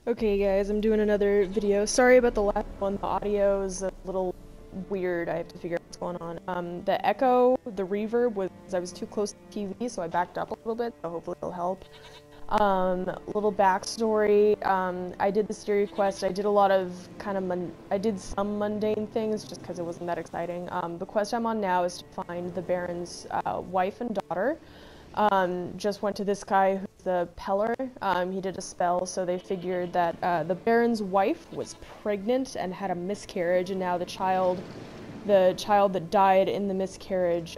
Okay guys, I'm doing another video. Sorry about the last one, the audio is a little weird, I have to figure out what's going on. The echo, the reverb was, I was too close to the TV, so I backed up a little bit, so hopefully it'll help. Little backstory, I did the Stereo quest, I did a lot of I did some mundane things just because it wasn't that exciting. The quest I'm on now is to find the Baron's wife and daughter. Just went to this guy who's the Peller. He did a spell, so they figured that the Baron's wife was pregnant and had a miscarriage, and now the child that died in the miscarriage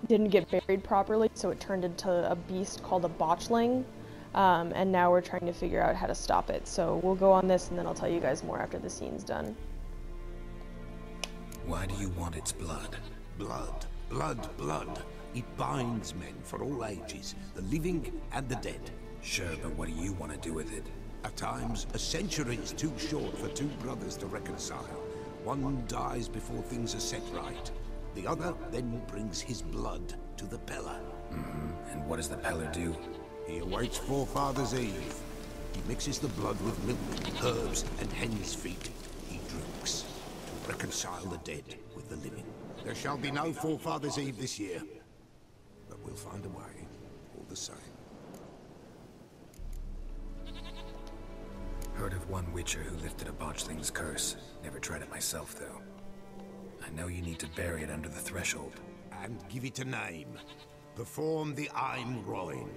didn't get buried properly, so it turned into a beast called a botchling. And now we're trying to figure out how to stop it. So we'll go on this, and then I'll tell you guys more after the scene's done. Why do you want its blood? Blood, blood, blood. It binds men for all ages, the living and the dead. Sure, but what do you want to do with it? At times, a century is too short for two brothers to reconcile. One dies before things are set right. The other then brings his blood to the Peller. And what does the Peller do? He awaits Forefathers' Eve. He mixes the blood with milk, herbs, and hen's feet. He drinks to reconcile the dead with the living. There shall be no Forefathers' Eve this year. But we'll find a way, all the same. Heard of one witcher who lifted a botchling's curse. Never tried it myself, though. I know you need to bury it under the threshold. And give it a name. Perform the Ein Roin.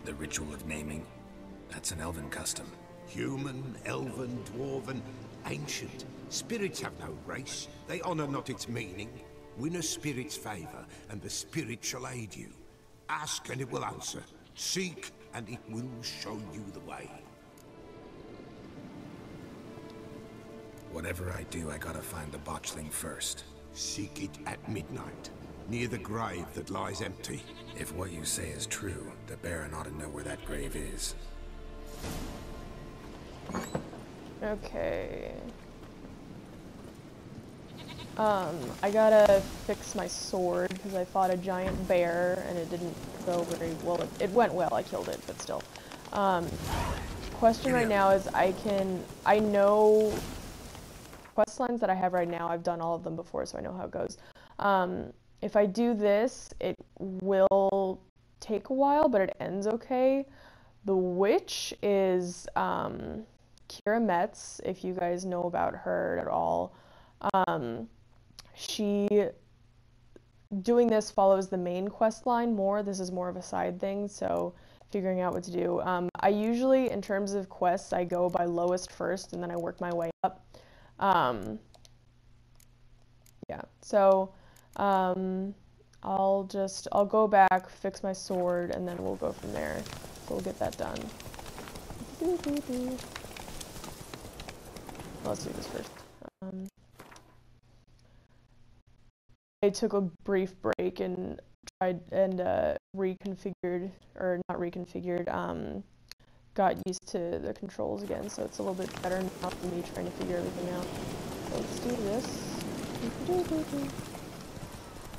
The ritual of naming? That's an elven custom. Human, elven, dwarven, ancient. Spirits have no race. They honor not its meaning. Win a spirit's favor, and the spirit shall aid you. Ask, and it will answer. Seek, and it will show you the way. Whatever I do, I gotta find the botchling first. Seek it at midnight, near the grave that lies empty. If what you say is true, the Baron ought to know where that grave is. Okay. I gotta fix my sword because I fought a giant bear and it didn't go very well. It went well, I killed it, but still. Question right now is I know quest lines that I have right now, I've done all of them before, so I know how it goes. If I do this, it will take a while, but it ends okay. The witch is Kira Metz, if you guys know about her at all. Doing this follows the main quest line more. This is more of a side thing, so figuring out what to do. I usually, in terms of quests, I go by lowest first, and then I work my way up. Yeah, so I'll go back, fix my sword, and then we'll go from there. So we'll get that done. Let's do this first. I took a brief break and tried and reconfigured, or not reconfigured, got used to the controls again, so it's a little bit better now for me trying to figure everything out. So let's do this.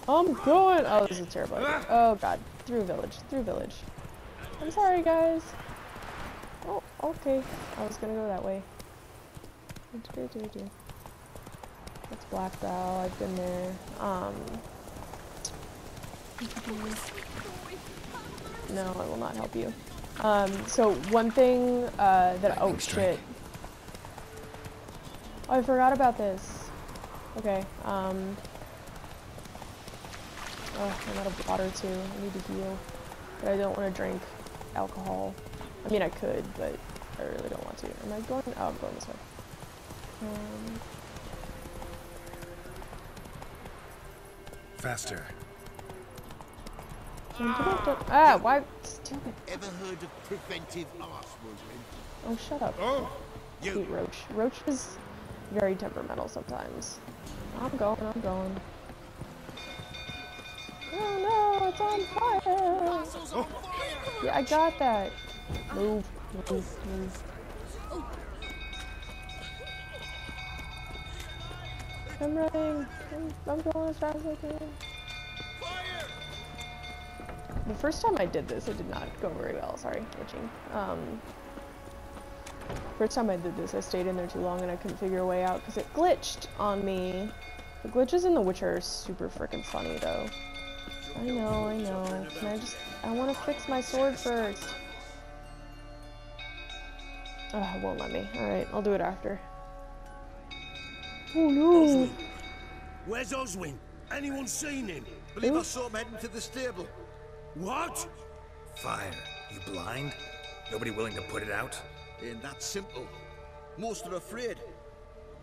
I'm going! Oh, this is terrible. Oh god. Through village. Through village. I'm sorry, guys. Oh, okay. I was gonna go that way. That's Black Bow. I've been there. No, I will not help you. So one thing that oh shit. Oh, I forgot about this. Okay. Oh, I'm out of water too. I need to heal, but I don't want to drink alcohol. I mean, I could, but I really don't want to. Am I going? Oh, I'm going this way. Faster. Ah, why? Stupid. Ever heard of preventive arse movement? Oh, shut up. Oh, Sweet Roach. Roach is very temperamental sometimes. I'm going. Oh no, it's on fire! Oh. Yeah, I got that. Move. I'm running. I'm going as fast as I can. The first time I did this, it did not go very well. Sorry, glitching. First time I did this, I stayed in there too long and I couldn't figure a way out because it glitched on me. The glitches in The Witcher are super freaking funny though. I know. I want to fix my sword first. It won't let me. Alright, I'll do it after. Oh no! Oswin. Where's Oswin? Anyone seen him? Believe I saw him heading to the stable. What? Fire. You blind? Nobody willing to put it out? Ain't that simple. Most are afraid.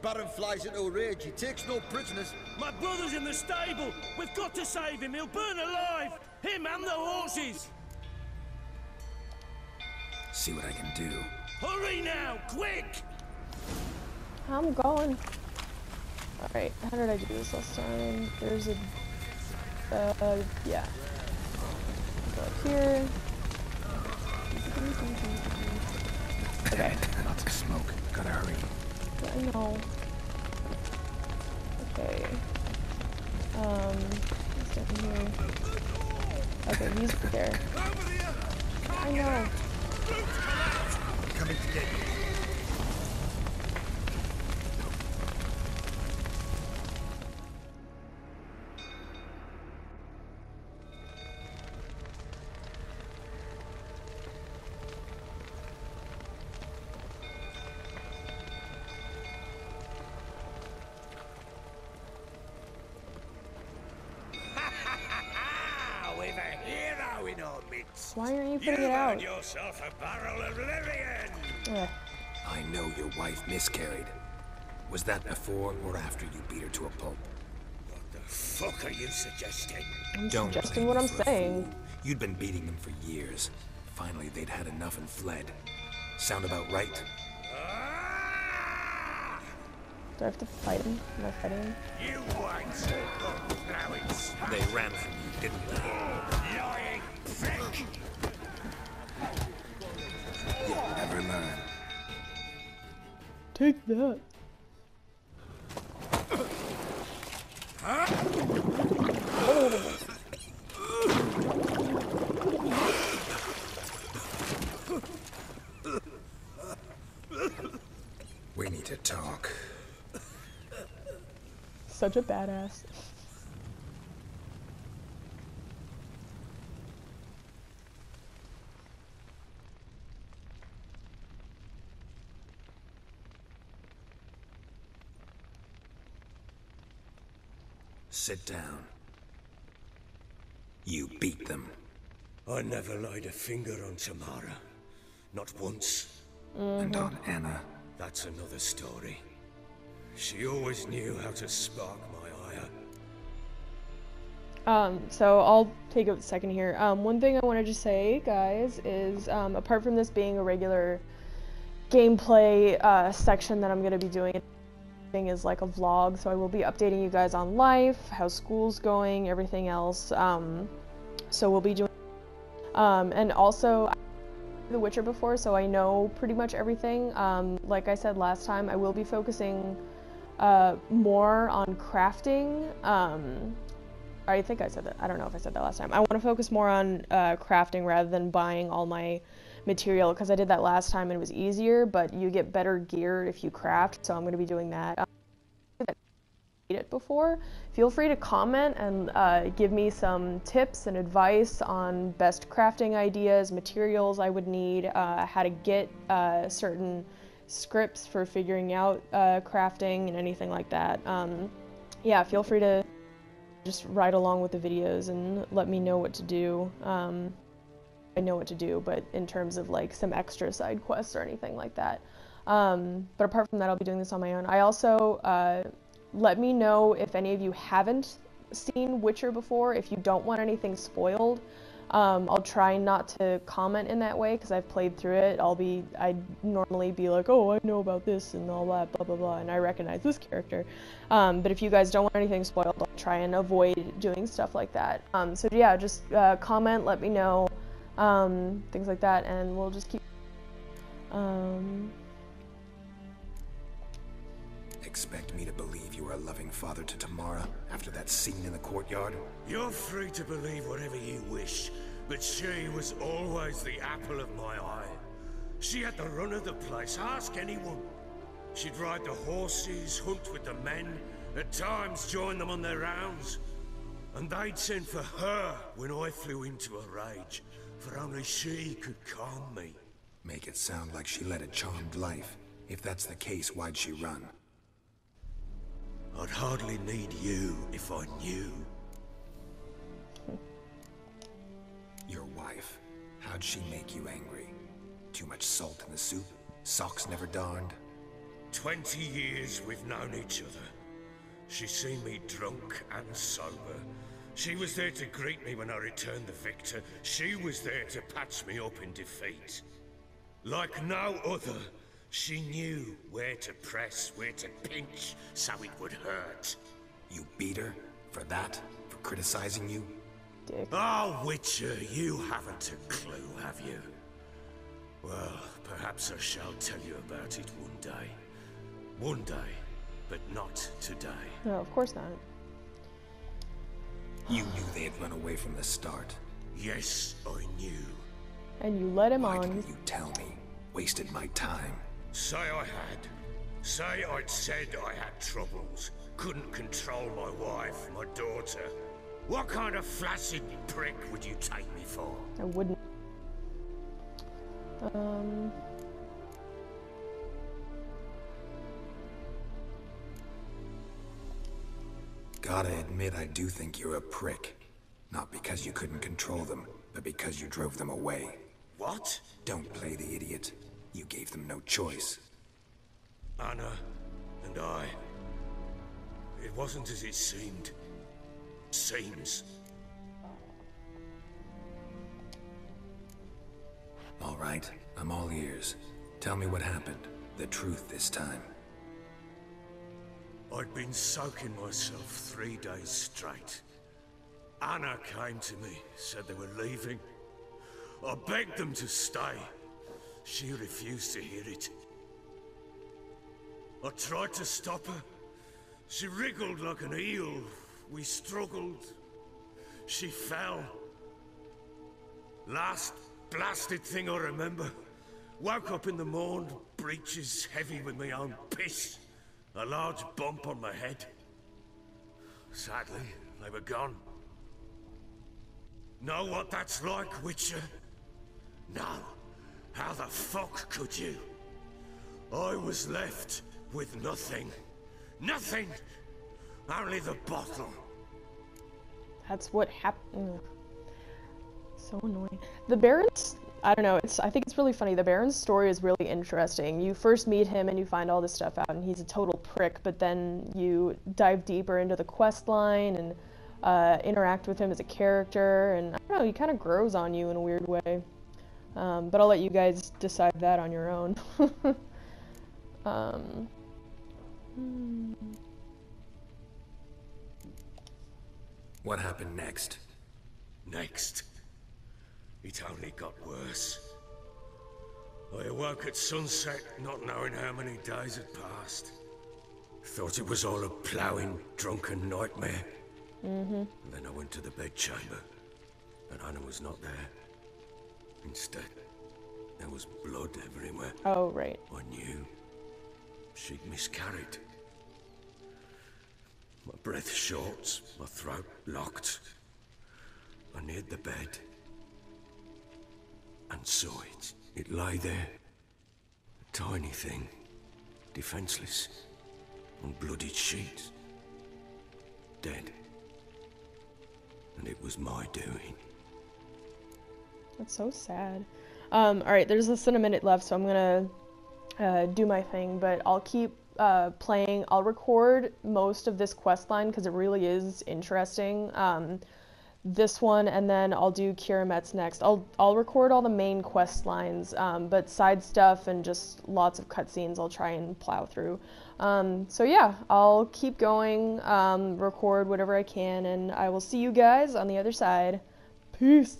Baron flies into a rage. He takes no prisoners. My brother's in the stable. We've got to save him. He'll burn alive. Him and the horses. See what I can do. Hurry now, quick! I'm going. Alright, how did I do this last time? There's a... yeah. Go up here. Okay. Lots of smoke. Gotta hurry. Yeah, I know. Okay. Step in here. Okay, he's right there. I know. Coming to get you. Why aren't you putting it out? Yourself a barrel of Lyrian. Ugh. I know your wife miscarried. Was that before or after you beat her to a pulp? What the fuck are you suggesting? I'm Don't suggesting blame what me I'm for a saying. fool. You'd been beating them for years. Finally, they'd had enough and fled. Sound about right? Do I have to fight him? Am I fighting him? You whites! Now it's They ran from you, didn't they? lying prick! You'll never learn. Take that. We need to talk. Such a badass. Sit down. You beat them. I never laid a finger on Tamara. Not once. And on Anna. That's another story. She always knew how to spark my ire. So I'll take a second here. One thing I wanted to say, guys, is apart from this being a regular gameplay section that I'm going to be doing, thing is like a vlog, so I will be updating you guys on life, how school's going, everything else. So we'll be doing and also I played The Witcher before, so I know pretty much everything. Like I said last time, I will be focusing more on crafting. I think I said that. I don't know if I said that last time. I want to focus more on crafting rather than buying all my material, because I did that last time and it was easier, but you get better gear if you craft, so I'm going to be doing that. It before, feel free to comment and give me some tips and advice on best crafting ideas, materials I would need, how to get certain scripts for figuring out crafting and anything like that. Yeah, feel free to just ride along with the videos and let me know what to do. I know what to do, but in terms of like some extra side quests or anything like that. But apart from that, I'll be doing this on my own. I also, let me know if any of you haven't seen Witcher before, if you don't want anything spoiled. I'll try not to comment in that way, because I've played through it. I'd normally be like, oh, I know about this and all that, blah, blah, blah, and I recognize this character. But if you guys don't want anything spoiled, I'll try and avoid doing stuff like that. So yeah, just comment, let me know, things like that, and we'll just keep... Expect me to believe you are a loving father to Tamara after that scene in the courtyard? You're free to believe whatever you wish, but she was always the apple of my eye. She had the run of the place, ask anyone. She'd ride the horses, hunt with the men, at times join them on their rounds. And they'd send for her when I flew into a rage, for only she could calm me. Make it sound like she led a charmed life. If that's the case, why'd she run? I'd hardly need you if I knew. Your wife. How'd she make you angry? Too much salt in the soup? Socks never darned? 20 years we've known each other. She's seen me drunk and sober. She was there to greet me when I returned the victor. She was there to patch me up in defeat. Like no other, she knew where to press, where to pinch, so it would hurt. You beat her? For that? For criticizing you? Dick. Oh, Witcher, you haven't a clue, have you? Well, perhaps I shall tell you about it one day. One day, but not today. No, of course not. You knew they had run away from the start. Yes, I knew. And you let him Why on. didn't you tell me? Wasted my time. Say I had. Say I'd said I had troubles. Couldn't control my wife, my daughter. What kind of flaccid prick would you take me for? I wouldn't. Gotta admit, I do think you're a prick. Not because you couldn't control them, but because you drove them away. What? Don't play the idiot. You gave them no choice. Anna and I. It wasn't as it seemed. Seems. All right, I'm all ears. Tell me what happened. The truth this time. I'd been soaking myself 3 days straight. Anna came to me, said they were leaving. I begged them to stay. She refused to hear it. I tried to stop her. She wriggled like an eel. We struggled. She fell. Last blasted thing I remember. Woke up in the morn, breeches heavy with my own piss. A large bump on my head. Sadly, they were gone. Know what that's like, Witcher? No. How the fuck could you? I was left with nothing. Nothing! Only the bottle. That's what happened. So annoying. The Baron's, I don't know, I think it's really funny. The Baron's story is really interesting. You first meet him and you find all this stuff out and he's a total prick, but then you dive deeper into the quest line and interact with him as a character, and I don't know, he kind of grows on you in a weird way. But I'll let you guys decide that on your own. What happened next? Next. It only got worse. I awoke at sunset, not knowing how many days had passed. Thought it was all a ploughing, drunken nightmare. And then I went to the bedchamber, and Anna was not there. Instead, there was blood everywhere. Oh, right. I knew she'd miscarried. My breath short, my throat locked. I neared the bed and saw it. It lay there, a tiny thing, defenseless, on bloodied sheets, dead. And it was my doing. That's so sad. Alright, there's less than a minute left, so I'm gonna do my thing, but I'll keep playing. I'll record most of this quest line because it really is interesting. This one, and then I'll do Kiramet's next. I'll record all the main quest lines, but side stuff and just lots of cutscenes I'll try and plow through. So yeah, I'll keep going, record whatever I can, and I will see you guys on the other side. Peace!